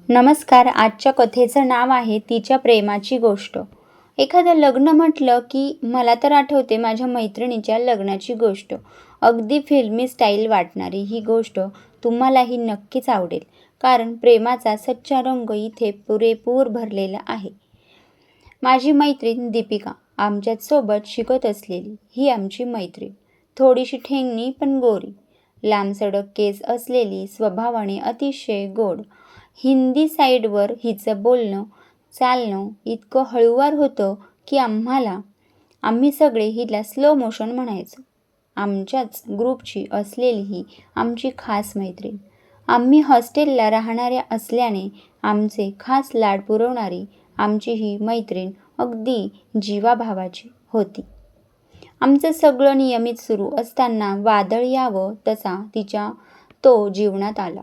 नमस्कार. आजच्या कथेचं नाव आहे तिच्या प्रेमाची गोष्ट. एखादं लग्न म्हटलं की मला तर आठवते माझ्या मैत्रिणीच्या लग्नाची गोष्ट. अगदी फिल्मी स्टाईल वाटणारी ही गोष्ट तुम्हालाही नक्कीच आवडेल, कारण प्रेमाचा सच्चा रंग इथे पुरेपूर भरलेला आहे. माझी मैत्रीण दीपिका, आमच्याच सोबत शिकत असलेली ही आमची मैत्रीण. थोडीशी ठेंगणी पण गोरी, लांबसडक केस असलेली, स्वभावाने अतिशय गोड. हिंदी साईडवर हिचं बोलणं चालणं इतकं हळूवार होतं की आम्ही सगळे हिला स्लो मोशन म्हणायचो. आमच्याच ग्रुपची असलेली ही आमची खास मैत्रीण. आम्ही हॉस्टेलला राहणाऱ्या असल्याने आमचे खास लाड पुरवणारी आमची ही मैत्रीण अगदी जीवाभावाची होती. आमचं सगळं नियमित सुरू असताना वादळ यावं तसा तो जीवनात आला.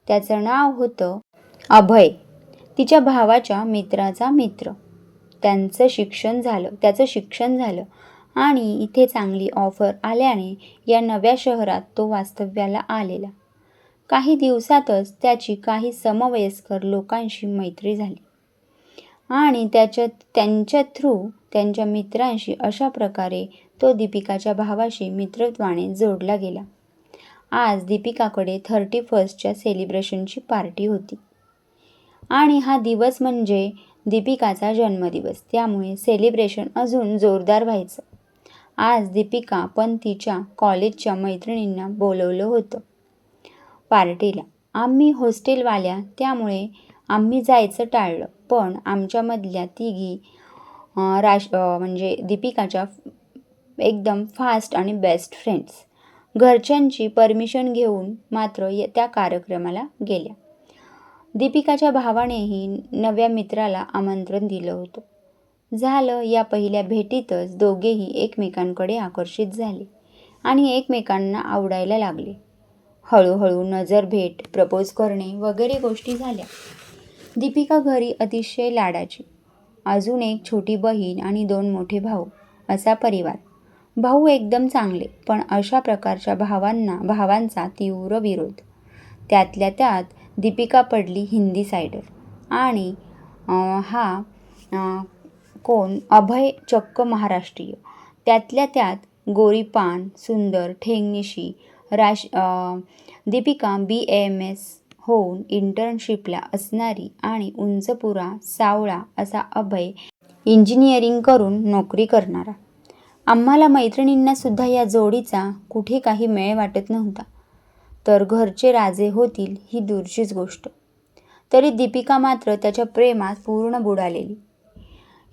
त्याचं नाव होतं अभय, तिच्या भावाच्या मित्राचा मित्र. त्याचं शिक्षण झालं आणि इथे चांगली ऑफर आल्याने या नव्या शहरात तो वास्तव्याला आलेला. काही दिवसातच त्याची काही समवयस्कर लोकांशी मैत्री झाली आणि त्यांच्या थ्रू त्यांच्या मित्रांशी अशा प्रकारे तो दीपिकाच्या भावाशी मित्रत्वाने जोडला गेला. आज दीपिकाकडे 31st सेलिब्रेशनची पार्टी होती आणि हा दिवस म्हणजे दीपिकाचा जन्मदिवस, त्यामुळे सेलिब्रेशन अजून जोरदार व्हायचं. आज दीपिका पण तिच्या कॉलेजच्या मैत्रिणींना बोलवलं होतं पार्टीला. आम्ही हॉस्टेलवाल्या त्यामुळे आम्ही जायचं टाळलं, पण आमच्यामधल्या तिघी म्हणजे दीपिकाच्या एकदम फास्ट आणि बेस्ट फ्रेंड्स घरच्यांची परमिशन घेऊन मात्र त्या कार्यक्रमाला गेल्या. दीपिकाच्या भावानेही नव्या मित्राला आमंत्रण दिलं होतं. झालं या पहिल्या भेटीतच दोघेही एकमेकांकडे आकर्षित झाले आणि एकमेकांना आवडायला लागले. हळूहळू नजरभेट, प्रपोज करणे वगैरे गोष्टी झाल्या. दीपिका घरी अतिशय लाडाची. अजून एक छोटी बहीण आणि 2 मोठे भाऊ असा परिवार. भाऊ एकदम चांगले, पण अशा प्रकारच्या भावांचा तीव्र विरोध. त्यातल्या त्यात दीपिका पडली हिंदी साईडर आणि अभय चक्क महाराष्ट्रीय. त्यातल्या त्यात गोरीपान, सुंदर, ठेंगणीशी. दीपिका BAMS होऊन इंटर्नशिपला असणारी आणि उंचपुरा सावळा असा अभय इंजिनिअरिंग करून नोकरी करणारा. आम्हाला मैत्रिणींना सुद्धा या जोडीचा कुठे काही मेळ वाटत नव्हता. तर घरचे राजे होतील ही दूरचीच गोष्ट. तरी दीपिका मात्र त्याच्या प्रेमात पूर्ण बुडालेली.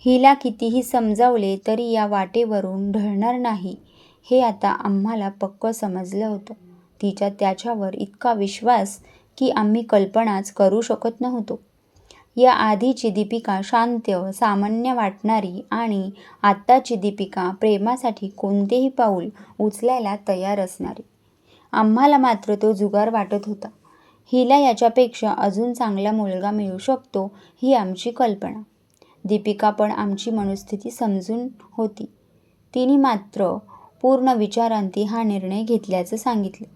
हिला कितीही समजावले तरी या वाटेवरून ढळणार नाही हे आता आम्हाला पक्क समजलं होतं. तिचा त्याच्यावर इतका विश्वास की आम्ही कल्पनाच करू शकत नव्हतो. या आधीची दीपिका शांत, सामान्य वाटणारी आणि आत्ताची दीपिका प्रेमासाठी कोणतेही पाऊल उचलायला तयार असणारी. आम्हाला मात्र तो जुगार वाटत होता. हिला याच्यापेक्षा अजून चांगला मुलगा मिळू शकतो ही आमची कल्पना. दीपिका पण आमची मनस्थिती समजून होती. तिने मात्र पूर्ण विचारांती हा निर्णय घेतल्याचं सांगितलं.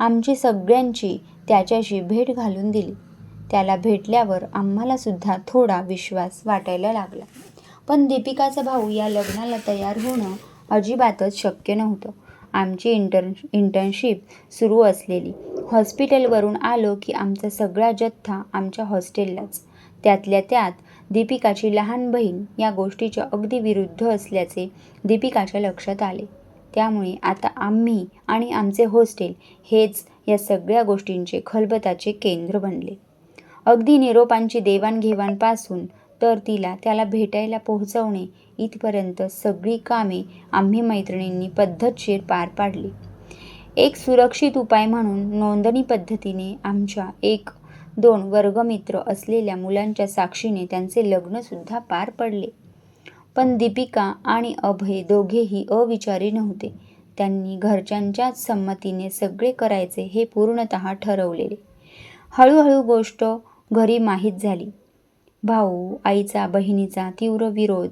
आमची सगळ्यांची त्याच्याशी भेट घालून दिली. त्याला भेटल्यावर आम्हाला सुद्धा थोडा विश्वास वाटायला लागला. पण दीपिकाचा भाऊ या लग्नाला तयार होणं अजिबातच शक्य नव्हतं. आमची इंटर्नशिप सुरू असलेली. हॉस्पिटलवरून आलो की आमचा सगळा जथ्था आमच्या हॉस्टेललाच. त्यातल्या त्यात दीपिकाची लहान बहीण या गोष्टीच्या अगदी विरुद्ध असल्याचे दीपिकाच्या लक्षात आले. त्यामुळे आता आम्ही आणि आमचे हॉस्टेल हेच या सगळ्या गोष्टींचे खलबताचे केंद्र बनले. अगदी निरोपांची देवाणघेवाणपासून तर त्याला भेटायला पोहोचवणे इथपर्यंत सगळी कामे आम्ही मैत्रिणींनी पद्धतशीर पार पाडली. एक सुरक्षित उपाय म्हणून नोंदणी पद्धतीने आमच्या 1-2 वर्गमित्र असलेल्या मुलांच्या साक्षीने त्यांचे लग्नसुद्धा पार पडले. पण दीपिका आणि अभय दोघेही अविचारी नव्हते. त्यांनी घरच्यांच्याच संमतीने सगळे करायचे हे पूर्णतः ठरवलेले. हळूहळू गोष्ट घरी माहीत झाली. भाऊ, आईचा, बहिणीचा तीव्र विरोध.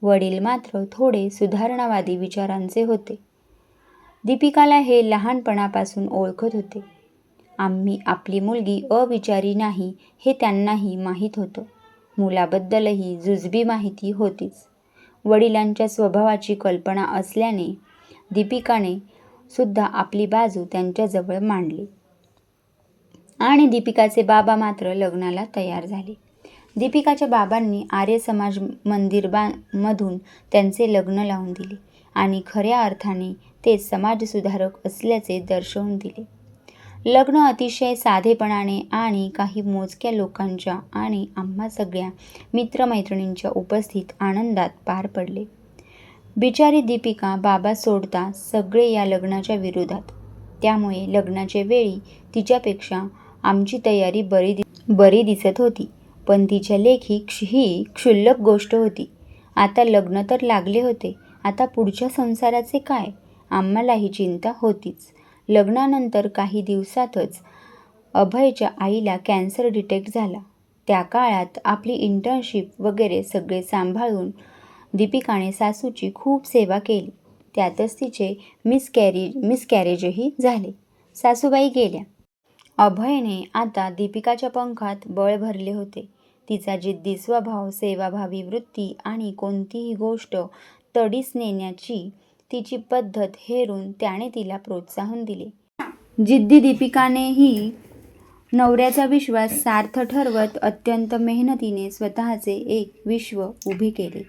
वडील मात्र थोडे सुधारणावादी विचारांचे होते. दीपिकाला हे लहानपणापासून ओळखत होते आम्ही आपली मुलगी अविचारी नाही हे त्यांनाही माहीत होतं. मुलाबद्दलही जुजबी माहिती होतीच. वडिलांच्या स्वभावाची कल्पना असल्याने दीपिकाने सुद्धा आपली बाजू त्यांच्याजवळ मांडली आणि दीपिकाचे बाबा मात्र लग्नाला तयार झाले. दीपिकाच्या बाबांनी आर्य समाज मधून त्यांचे लग्न लावून दिले आणि खऱ्या अर्थाने ते समाजसुधारक असल्याचे दर्शवून दिले. लग्न अतिशय साधेपणाने आणि काही मोजक्या लोकांच्या आणि आम्हा सगळ्या मित्रमैत्रिणींच्या उपस्थित आनंदात पार पडले. बिचारी दीपिका बाबा सोडता सगळे या लग्नाच्या विरोधात. त्यामुळे लग्नाच्या वेळी तिच्यापेक्षा आमची तयारी बरी दिसत होती. पण तिच्या लेखी ही क्षुल्लक गोष्ट होती. आता लग्न तर लागले होते, आता पुढच्या संसाराचे काय? आम्हालाही चिंता होतीच. लग्नानंतर काही दिवसातच अभयच्या आईला कॅन्सर डिटेक्ट झाला. त्या काळात आपली इंटर्नशिप वगैरे सगळे सांभाळून दीपिकाने सासूची खूप सेवा केली. त्यातच तिचे मिसकॅरेजही झाले. सासूबाई गेल्या. अभयने आता दीपिकाच्या पंखात बळ भरले होते. तिचा जिद्दी स्वभाव, सेवाभावी वृत्ती आणि कोणतीही गोष्ट तडीस नेण्याची तिची पद्धत हेरून त्याने तिला प्रोत्साहन दिले. जिद्दी दीपिकानेही नवऱ्याचा विश्वास सार्थ ठरवत अत्यंत मेहनतीने स्वतःचे एक विश्व उभे केले.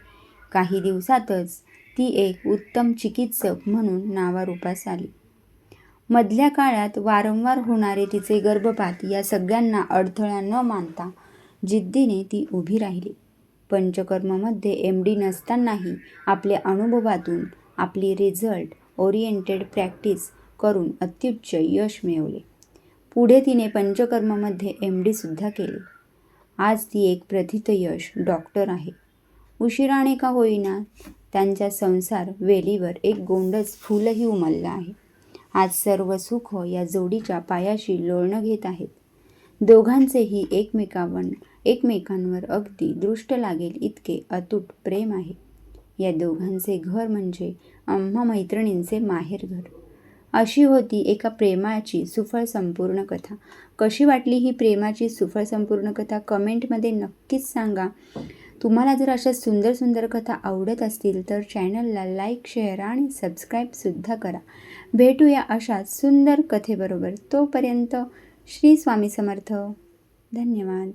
काही दिवसातच ती एक उत्तम चिकित्सक म्हणून नावारूपास आली. मधल्या काळात वारंवार होणारे तिचे गर्भपात या सगळ्यांना अडथळा न मानता जिद्दीने ती उभी राहिली. पंचकर्ममध्ये MD नसतानाही आपल्या अनुभवातून आपली रिझल्ट ओरिएंटेड प्रॅक्टिस करून अत्युच्च यश मिळवले. पुढे तिने पंचकर्ममध्ये MD सुद्धा केले. आज ती एक प्रथितयश डॉक्टर आहे. उशिराने का होईना त्यांचा संसार वेलीवर एक गोंडस फुलही उमललं आहे. आज सर्व सुख या जोडीच्या पायाशी लोळण घेत आहेत. दोघांचेही एकमेकांवर अगदी दृष्ट लागेल इतके अतूट प्रेम आहे. या दोघांचे घर म्हणजे आम्हा मैत्रिणींचे माहेरघर. अशी होती एका प्रेमाची सुफळ संपूर्ण कथा. कशी वाटली ही प्रेमाची सुफळ संपूर्ण कथा कमेंटमध्ये नक्कीच सांगा. तुम्हाला जर अशा सुंदर सुंदर कथा आवडत असतील तर चॅनलला लाईक, शेअर आणि सबस्क्राईबसुद्धा करा. भेटूया अशाच सुंदर कथेबरोबर. तोपर्यंत श्री स्वामी समर्थ. धन्यवाद.